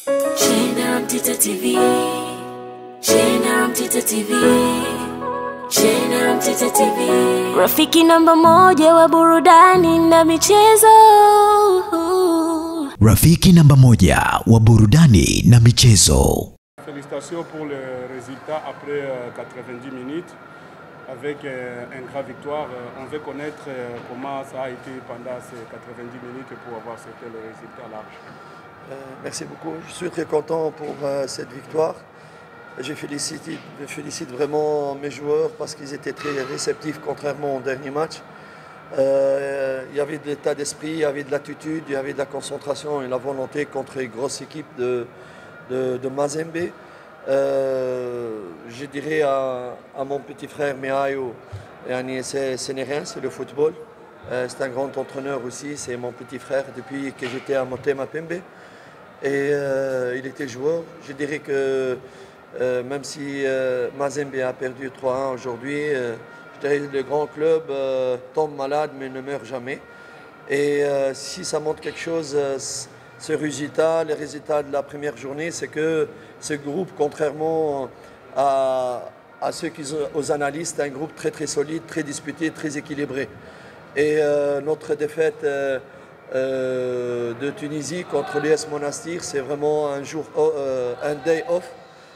Chena Mtita TV, Chena Mtita TV, Chena Mtita TV, rafiki namba moja wa burudani na michezo. Rafiki namba moja wa burudani na michezo. Félicitations pour le résultat après 90 minutes avec une grande victoire. On veut connaître comment ça a été pendant ces 90 minutes pour avoir c'était le résultat large. Merci beaucoup. Je suis très content pour cette victoire. Je félicite vraiment mes joueurs parce qu'ils étaient très réceptifs contrairement au dernier match. Il y avait de l'état d'esprit, il y avait de l'attitude, il y avait de la concentration et la volonté contre les grosses équipes de Mazembe. Je dirais à mon petit frère Meayo, c'est rien, c'est le football. C'est un grand entraîneur aussi, c'est mon petit frère depuis que j'étais à Motema Pembe. Et il était joueur. Je dirais que même si Mazembe a perdu 3-1 aujourd'hui, je dirais que le grand club tombe malade mais ne meurt jamais. Et si ça montre quelque chose, ce résultat, les résultats de la première journée, c'est que ce groupe, contrairement à ceux aux analystes, est un groupe très très solide, très disputé, très équilibré. Et notre défaite de Tunisie contre l'US Monastir, c'est vraiment un day off.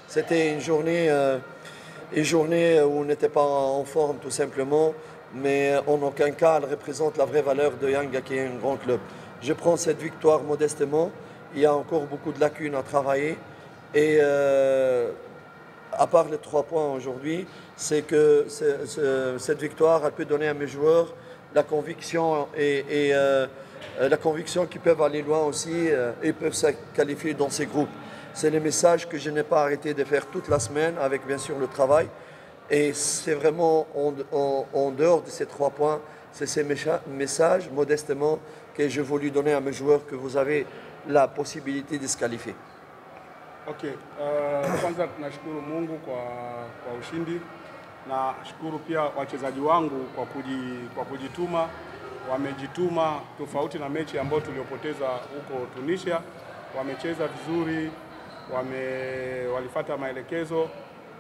C'était une journée où on n'était pas en forme tout simplement, mais en aucun cas elle représente la vraie valeur de Yanga qui est un grand club. Je prends cette victoire modestement, il y a encore beaucoup de lacunes à travailler et à part les 3 points aujourd'hui, c'est que cette victoire elle peut donner à mes joueurs la conviction la conviction qu'ils peuvent aller loin aussi et peuvent se qualifier dans ces groupes. C'est le message que je n'ai pas arrêté de faire toute la semaine avec bien sûr le travail. Et c'est vraiment en dehors de ces 3 points, c'est ces messages modestement que je voulais donner à mes joueurs que vous avez la possibilité de se qualifier. Ok, kwanza tunashukuru Mungu kwa ushindi na shukuru pia wachezaji wangu kwa kujituma. Wamejituma tofauti na mechi ambayo tuliopoteza huko Tunisia. Wamecheza vizuri, walifuata maelekezo.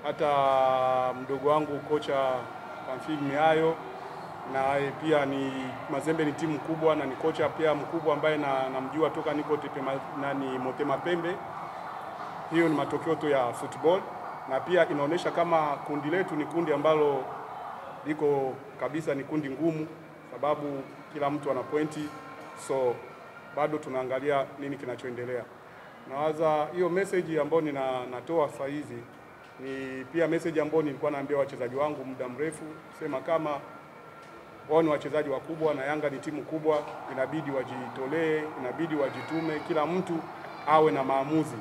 Hata mdogo wangu kocha Pamphile Miayo na pia ni Mazembe ni timu kubwa na ni kocha pia mkubwa ambaye namjua toka niko Motema Pembe. Hiyo ni matokeo tu ya football na pia inaonyesha kama kundi letu ni kundi ambalo liko kabisa ni kundi ngumu sababu kila mtu ana pointi, so bado tunaangalia nini kinachoendelea. Nawaza hiyo message ambayo natoa saa hizi ni pia message ambayo nilikuwa naambia wachezaji wangu muda mrefu, sema kama wao ni wachezaji wakubwa na Yanga ni timu kubwa, inabidi wajitolee, inabidi wajitume, kila mtu awe na maamuzi.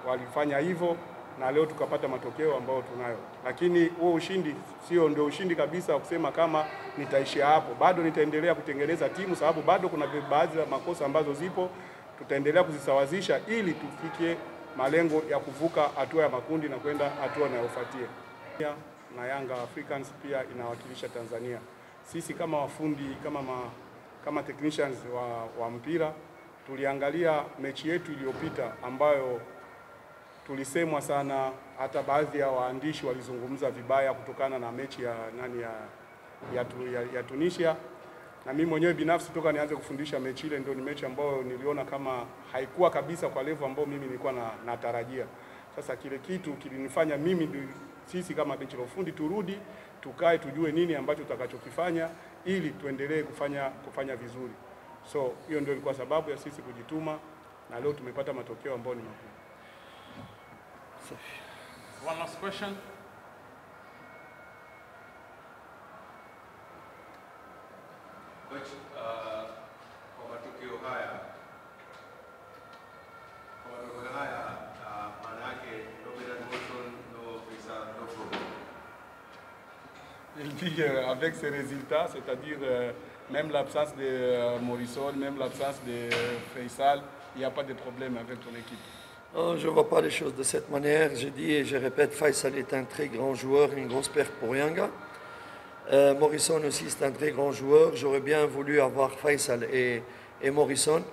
Walifanya hivyo na leo tukapata matokeo ambayo tunayo. Lakini huo ushindi sio ndio ushindi kabisa kusema kama nitaishia hapo. Bado nitaendelea kutengeneza timu sababu bado kuna baadhi ya makosa ambazo zipo, tutaendelea kuzisawazisha ili tufike malengo ya kuvuka hatua ya makundi na kwenda hatua inayofuatia. Na Yanga Africans pia inawakilisha Tanzania. Sisi kama wafundi, kama technicians wa mpira, tuliangalia mechi yetu iliyopita ambayo tulisemwa sana, hata baadhi ya waandishi walizungumza vibaya kutokana na mechi ya Tunisia. Na mimi mwenyewe binafsi toka nianze kufundisha mechi ile ndio ni mechi ambayo niliona kama haikuwa kabisa kwa level ambayo mimi nilikuwa natarajia. Sasa kile kitu kilinifanya sisi kama benchi la ufundi turudi, tukae tujue nini ambacho tutakachokifanya ili tuendelee kufanya vizuri. So hiyo ndio ilikuwa sababu ya sisi kujituma na leo tumepata matokeo ambayo ni makubwa. One last question. Coach, kwa matokeo haya maana yake Robert Wilson no Faisal no problem. Il dit avec ces résultats, c'est-à-dire même l'absence de Morrison, même l'absence de Faisal, il n'y a pas de problème avec ton équipe. Je ne vois pas les choses de cette manière. Je dis et je répète, Faisal est un très grand joueur, une grosse perte pour Yanga. Morrison aussi, c'est un très grand joueur. J'aurais bien voulu avoir Faisal et Morrison.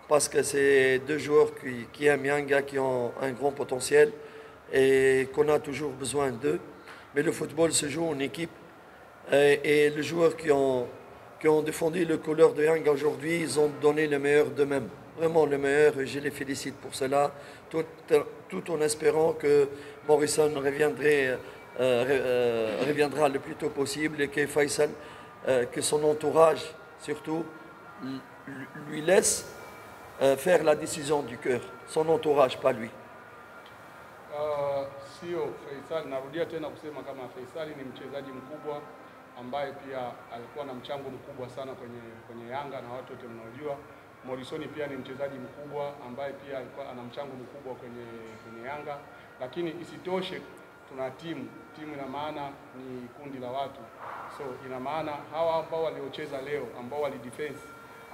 parce que c'est deux joueurs qui aiment Yanga, qui ont un grand potentiel et qu'on a toujours besoin d'eux. Mais le football se joue en équipe et les joueurs qui ont défendu le couleur de Yanga aujourd'hui, ils ont donné le meilleur d'eux-mêmes. Vraiment le meilleur, et je les félicite pour cela, tout en espérant que Morrison reviendra le plus tôt possible et que Faisal, que son entourage surtout, lui laisse faire la décision du cœur. Son entourage, pas lui. Sio Faisal, narudia tena kusema kama Faisal ni mchezaji mkubwa ambaye pia alikuwa na mchango mkubwa sana kwenye Yanga na watu wote mnaojua. Morrison pia ni mchezaji mkubwa ambaye pia alikuwa ana mchango mkubwa kwenye Yanga, lakini isitoshe tuna timu ina maana ni kundi la watu. So ina maana hawa ambao waliocheza leo, ambao walidefense,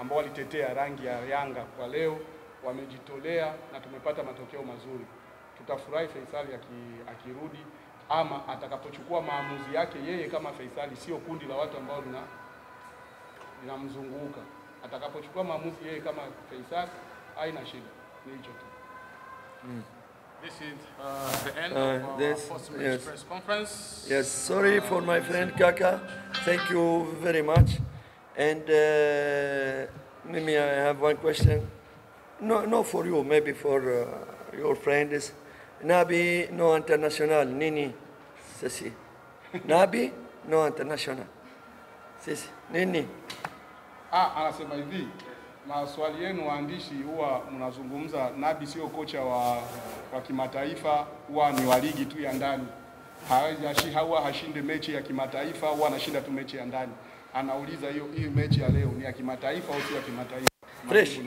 ambao walitetea rangi ya Yanga kwa leo wamejitolea na tumepata matokeo mazuri. Tutafurahi Faisal akirudi ama atakapochukua maamuzi yake yeye kama Faisal, sio kundi la watu ambao linamzunguka. Atakapochukua maamuzi yeye kama Faisal, haina shida. Ni hicho tu. This is the end of our post-match press conference. Yes, sorry for my friend Kaka. Thank you very much. And maybe I have one question. No for you, maybe for your friends. Nabi no international, nini? Sisi. Nabi no international. Sisi. Nini? Anasema hivi, maswali yenu waandishi huwa mnazungumza Nabi sio kocha wa kimataifa, huwa ni wa ligi tu ya ndani. Huwa hashinde mechi ya kimataifa, huwa anashinda tu mechi ya ndani. Anauliza hii mechi ya leo ni ya kimataifa au sio ya kimataifa? Fresh.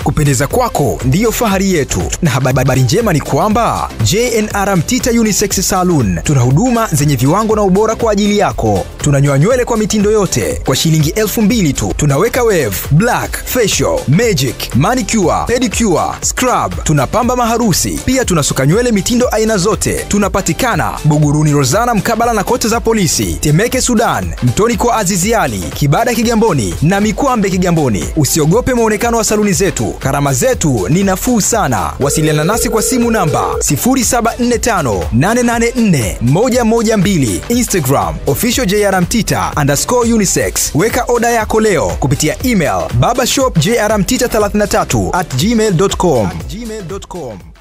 Kupendeza kwako ndiyo fahari yetu, na habari njema ni kwamba JNR Mtita Unisex Saloon tuna huduma zenye viwango na ubora kwa ajili yako. Tunanyoa nywele kwa mitindo yote kwa shilingi 2,000 tu. Tunaweka wave, black, facial, magic, manicure, pedicure, scrub. Tunapamba maharusi. Pia tunasuka nywele mitindo aina zote. Tunapatikana Buguruni Rozana mkabala na kota za polisi, Temeke Sudan, Mtoni kwa Aziziali, Kibada Kigamboni na Mikwambe Kigamboni. Usiogope muonekano wa saluni zetu. Gharama zetu ni nafuu sana. Wasiliana nasi kwa simu namba 0745884112. Instagram official JR Mtita _unisex. Weka oda yako leo kupitia email babashopjrmtita33@gmail.com.